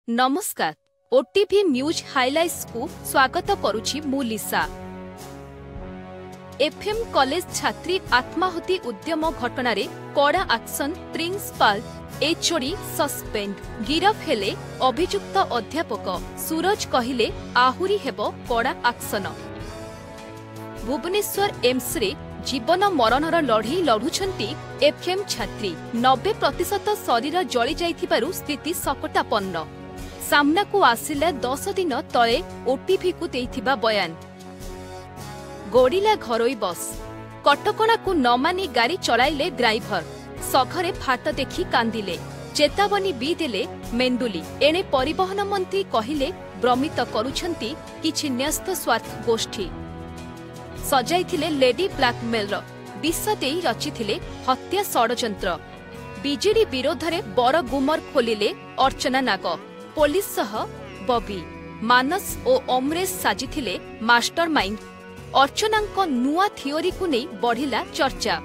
नमस्कार OTV news highlights को स्वागत करुछि मु लिसा। एफएम कॉलेज छात्री आत्माहुति उद्यम घटना रे कड़ा एक्शन प्रिंसिपाल एचओडी सस्पेंड गिरफ हेले अभियुक्त अध्यापक सूरज कहिले आहुरी हेबो कड़ा एक्शन। भुवनेश्वर एम्स रे जीवन मरणर लढ़ई लढ़ुछंती एफएम छात्री 90% शरीर जली जाइथिबारु स्थिति सकटापन्न। सामना को आसिले 10 दिन तले ओटीवी को देइथिबा बयान। गोड़िला घरोई बस कटकणा को न मानि गाड़ी चलाइले ड्राइवर सघरे फाट देखि कांदिले चेतावनी भी देले मेंदुली। एणे परिवहन मंत्री कहिले भ्रमित करुछंती किछि न्यस्त स्वार्थ गोष्ठी सजाइथिले लेडी ब्लैकमेलर विष देई रचिथिले हत्या षडयंत्र। बीजेडी विरोध में बर गुमर खोलिले अर्चना नाग। पुलिस सह बबी मानस और अमरेश साजिथिले मास्टरमाइंड। अर्चनांक नुआ थियोरी को नहीं बढ़िला चर्चा।